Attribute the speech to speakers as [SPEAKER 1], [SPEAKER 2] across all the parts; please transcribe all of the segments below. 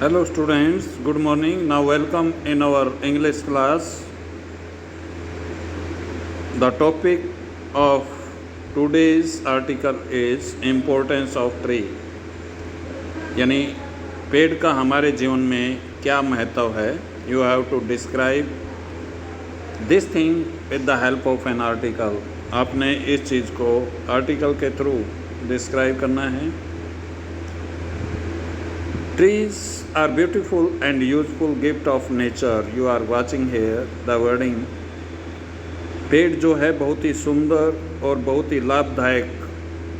[SPEAKER 1] Hello students, good morning. Now welcome in our English class. The topic of today's article is importance of tree. यानी पेड़ का हमारे जीवन में क्या महत्व है. You have to describe this thing with the help of an article. आपने इस चीज़ को आर्टिकल के थ्रू डिस्क्राइब करना है. Trees are beautiful and useful gift of nature. You are watching here the wording. पेड़ जो है बहुत ही सुंदर और बहुत ही लाभदायक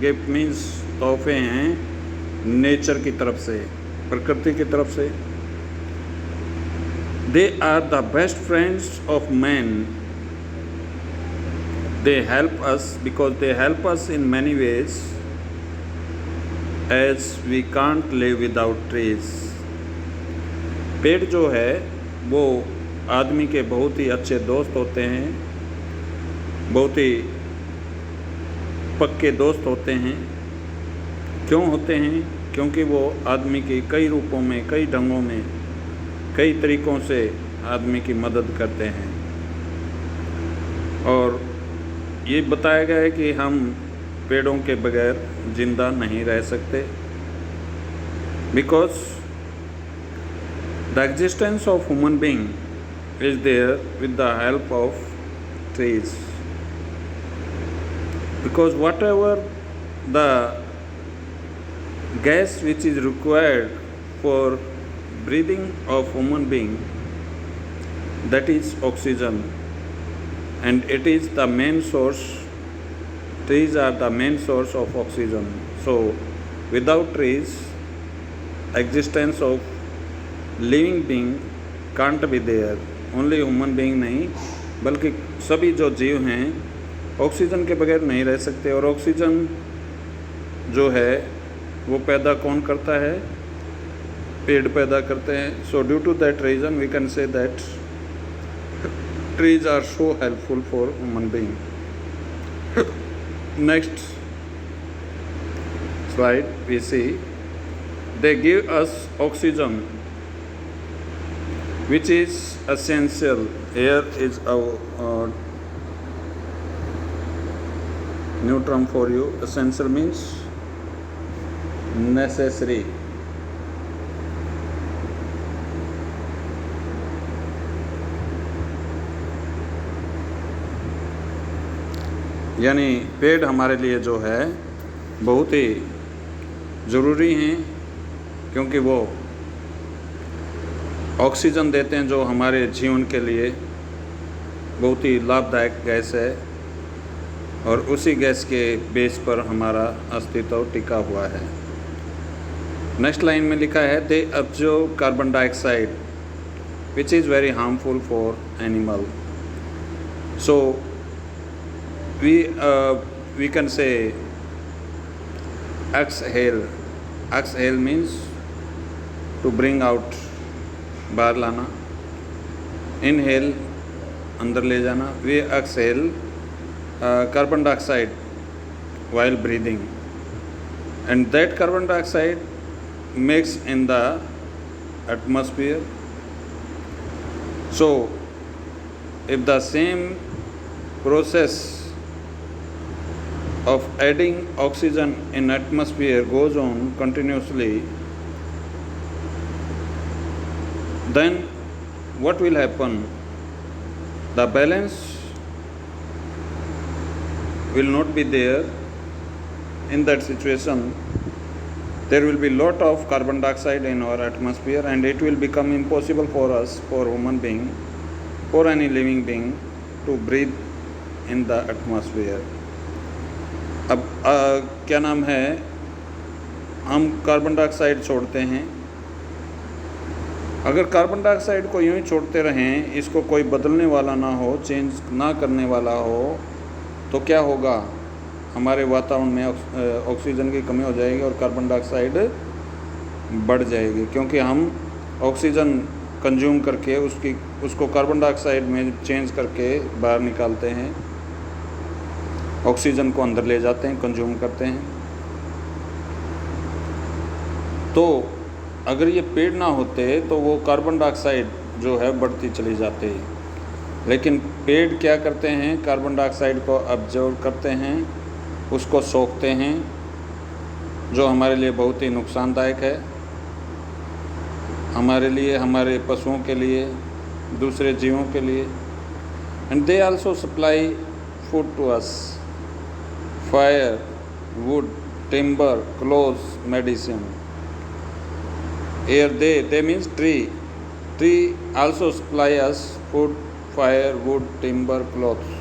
[SPEAKER 1] गिफ्ट मीन्स तोहफे हैं नेचर की तरफ से, प्रकृति की तरफ से. They are the best friends of man. They help us because they help us in many ways. As we can't live without trees. पेड़ जो है वो आदमी के बहुत ही अच्छे दोस्त होते हैं, बहुत ही पक्के दोस्त होते हैं. क्यों होते हैं? क्योंकि वो आदमी की कई रूपों में, कई ढंगों में, कई तरीक़ों से आदमी की मदद करते हैं. और ये बताया गया है कि हम पेड़ों के बगैर जिंदा नहीं रह सकते. Because the existence of human being is there with the help of trees. Because whatever the gas which is required for breathing of human being, that is oxygen, and it is the main source. Trees are the main source of oxygen. So without trees, existence of living being can't be there. Only human being नहीं, बल्कि सभी जो जीव हैं oxygen के बगैर नहीं रह सकते. और ऑक्सीजन जो है वो पैदा कौन करता है? पेड़ पैदा करते हैं. So due to that reason we can say that trees are so helpful for human being. Next slide we see they give us oxygen which is essential. Here is our new term for you. Essential means necessary. यानी पेड़ हमारे लिए जो है बहुत ही ज़रूरी हैं, क्योंकि वो ऑक्सीजन देते हैं जो हमारे जीवन के लिए बहुत ही लाभदायक गैस है. और उसी गैस के बेस पर हमारा अस्तित्व टिका हुआ है. नेक्स्ट लाइन में लिखा है they absorb carbon dioxide which is very harmful for animal. So we can say exhale. Exhale means to bring out, बाहर लाना. Inhale अंदर ले जाना. We exhale carbon dioxide while breathing, and that carbon dioxide mix in the atmosphere. So if the same process of adding oxygen in atmosphere goes on continuously, then what will happen? The balance will not be there. In that situation there will be lot of carbon dioxide in our atmosphere, and it will become impossible for us, for human being, for any living being to breathe in the atmosphere. अब क्या नाम है, हम carbon dioxide छोड़ते हैं. अगर carbon dioxide को यूँ ही छोड़ते रहें, इसको कोई बदलने वाला ना हो, चेंज ना करने वाला हो, तो क्या होगा? हमारे वातावरण में ऑक्सीजन की कमी हो जाएगी और कार्बन डाइऑक्साइड बढ़ जाएगी. क्योंकि हम ऑक्सीजन कंज्यूम करके उसको कार्बन डाइऑक्साइड में चेंज करके बाहर निकालते हैं, ऑक्सीजन को अंदर ले जाते हैं, कंज्यूम करते हैं. तो अगर ये पेड़ ना होते तो वो कार्बन डाइऑक्साइड जो है बढ़ती चली जाती, लेकिन पेड़ क्या करते हैं, कार्बन डाइऑक्साइड को अब्जॉर्ब करते हैं, उसको सोखते हैं, जो हमारे लिए बहुत ही नुकसानदायक है, हमारे लिए, हमारे पशुओं के लिए, दूसरे जीवों के लिए। And they also supply food to us, fire, wood, timber, clothes, medicine. Here they means tree. Tree also supply us food, fire, wood, timber, clothes.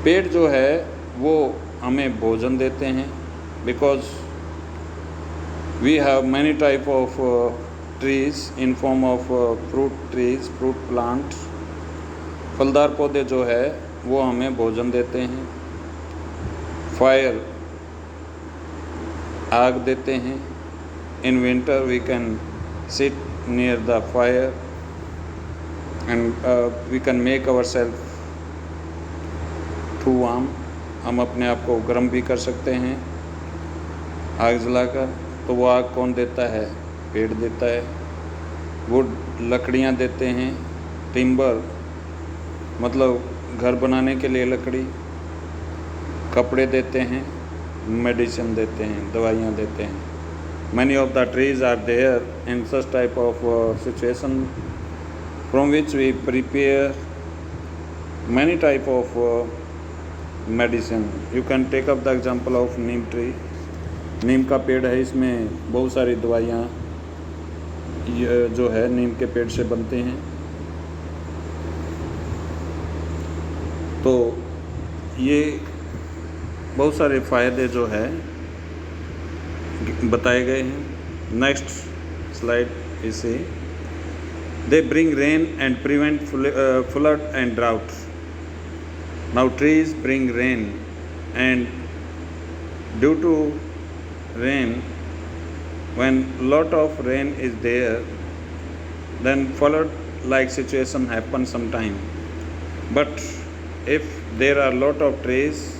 [SPEAKER 1] पेड़ जो है वो हमें भोजन देते हैं, because we have many type of trees in form of fruit trees, fruit plant. फलदार पौधे जो है वो हमें भोजन देते हैं। फायर, आग देते हैं। In winter we can sit near the fire and we can make ourselves too warm. हम अपने आप को गर्म भी कर सकते हैं आग जलाकर। तो वो आग कौन देता है? पेड़ देता है। वुड, लकड़ियाँ देते हैं। टिम्बर मतलब घर बनाने के लिए लकड़ी। कपड़े देते हैं। मेडिसिन देते हैं, दवाइयाँ देते हैं। Many of the trees are there in such type of situation from which we prepare many type of medicine. You can take up the example of neem tree. नीम का पेड़ है, इसमें बहुत सारी दवाइयाँ जो है नीम के पेड़ से बनते हैं। तो ये बहुत सारे फ़ायदे जो है बताए गए हैं। नेक्स्ट स्लाइड इसे, they bring rain and prevent flood and drought. Now trees bring rain and due to rain, when lot of rain is there, then flood like situation happen sometime. But if there are lot of trees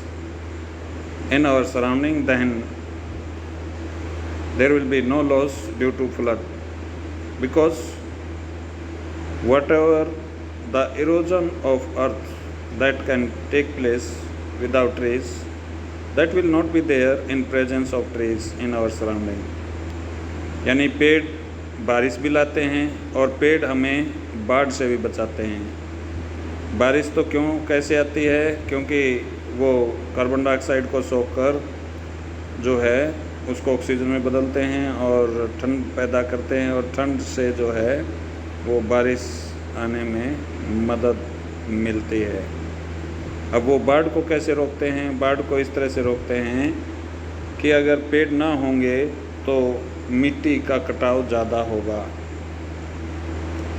[SPEAKER 1] in our surrounding, then there will be no loss due to flood, because whatever the erosion of earth that can take place without trees, that will not be there in presence of trees in our surrounding. यानी पेड़ बारिश भी लाते हैं और पेड़ हमें बाढ़ से भी बचाते हैं। बारिश तो क्यों कैसे आती है? क्योंकि वो कार्बन डाइऑक्साइड को सोखकर जो है उसको ऑक्सीजन में बदलते हैं और ठंड पैदा करते हैं, और ठंड से जो है वो बारिश आने में मदद मिलती है। अब वो बाढ़ को कैसे रोकते हैं? बाढ़ को इस तरह से रोकते हैं कि अगर पेड़ ना होंगे तो मिट्टी का कटाव ज़्यादा होगा,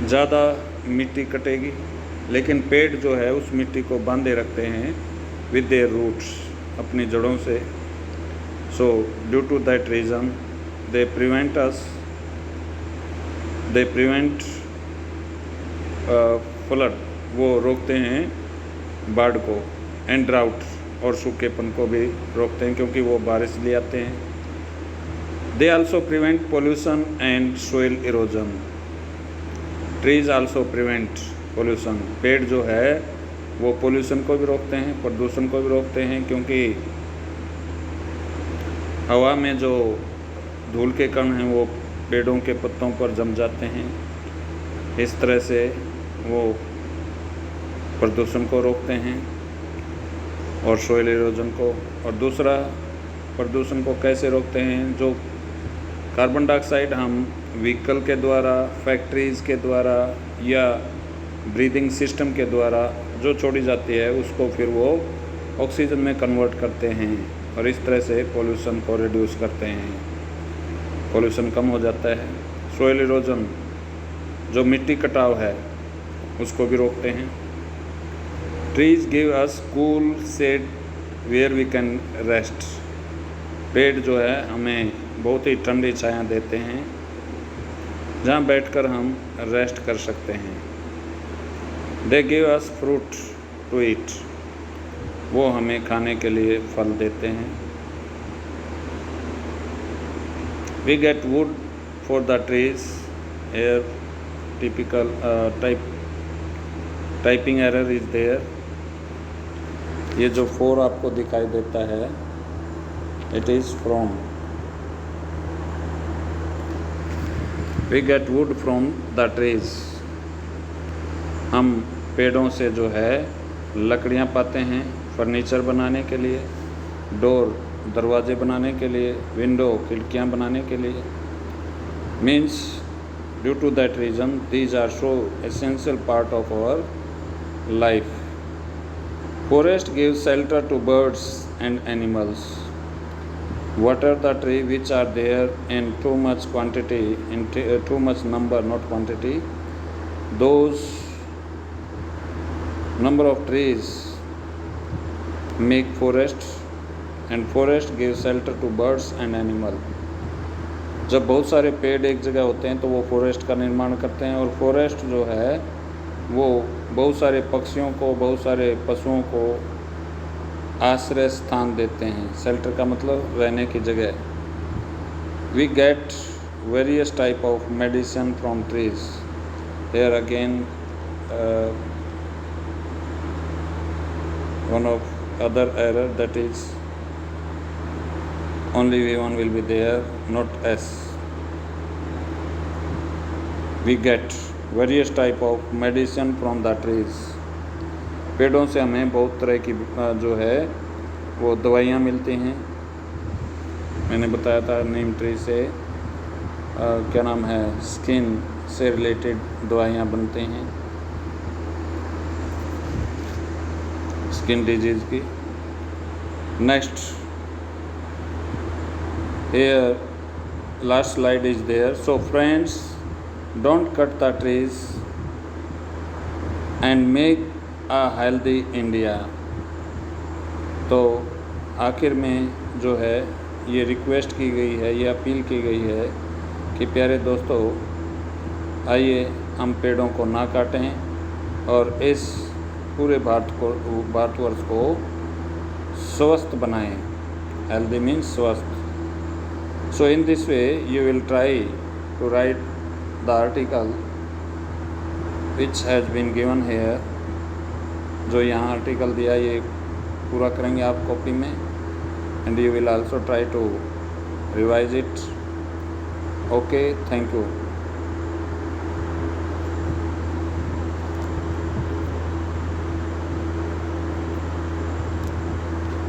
[SPEAKER 1] ज़्यादा मिट्टी कटेगी, लेकिन पेड़ जो है उस मिट्टी को बांधे रखते हैं विद देयर रूट्स, अपनी जड़ों से। So due to that reason they prevent flood, वो रोकते हैं बाढ़ को, एंड ड्राउट, और सूखेपन को भी रोकते हैं क्योंकि वो बारिश ले आते हैं। They also prevent pollution and soil erosion. Trees also prevent pollution. पेड़ जो है वो पोल्यूशन को भी रोकते हैं, प्रदूषण को भी रोकते हैं, क्योंकि हवा में जो धूल के कण हैं वो पेड़ों के पत्तों पर जम जाते हैं। इस तरह से वो प्रदूषण को रोकते हैं और सोइल इरोजन को। और दूसरा, प्रदूषण को कैसे रोकते हैं? जो कार्बन डाइऑक्साइड हम व्हीकल के द्वारा, फैक्ट्रीज़ के द्वारा या ब्रीदिंग सिस्टम के द्वारा जो छोड़ी जाती है उसको फिर वो ऑक्सीजन में कन्वर्ट करते हैं और इस तरह से पोल्यूशन को रिड्यूस करते हैं, पोल्यूशन कम हो जाता है। सोइल इरोजन, जो मिट्टी कटाव है, उसको भी रोकते हैं। Trees give us cool shade where we can rest. पेड़ जो है हमें बहुत ही ठंडी छाया देते हैं जहाँ बैठकर हम रेस्ट कर सकते हैं। They give us fruit to eat. वो हमें खाने के लिए फल देते हैं। We get wood for the trees. Here typical typing error is there. ये जो 4 आपको दिखाई देता है, it is from. We get wood from the trees. हम पेड़ों से जो है लकड़ियाँ पाते हैं फर्नीचर बनाने के लिए, डोर दरवाजे बनाने के लिए, विंडो खिड़कियाँ बनाने के लिए. Means due to that reason these are so essential part of our life. Forest gives shelter to birds and animals. Water the tree which are there in too much quantity, in too much number, not quantity. Those number of trees make forest, and forest gives shelter to birds and animal. जब बहुत सारे पेड़ एक जगह होते हैं तो वो फॉरेस्ट का निर्माण करते हैं, और फॉरेस्ट जो है वो बहुत सारे पक्षियों को, बहुत सारे पशुओं को आश्रय स्थान देते हैं. शेल्टर का मतलब रहने की जगह. We get various type of medicine from trees. Here again one of other error, that is only V1 will be there, not S. We get various type of medicine from the trees. पेड़ों से हमें बहुत तरह की जो है वो दवाइयाँ मिलती हैं. मैंने बताया था नीम ट्री से क्या नाम है, स्किन से रिलेटेड दवाइयाँ बनती हैं, स्किन डिजीज़ की. Next, here last slide is there. So friends, don't cut the trees and make a healthy India. तो आखिर में जो है ये रिक्वेस्ट की गई है, ये अपील की गई है कि प्यारे दोस्तों, आइए हम पेड़ों को ना काटें और इस पूरे भारतवर्ष को स्वस्थ बनाएं. हेल्दी मीन्स स्वस्थ. So in this way you will try to write the article which has been given here. जो यहाँ आर्टिकल दिया ये पूरा करेंगे आप कॉपी में, and you will also try to revise it. Okay, thank you.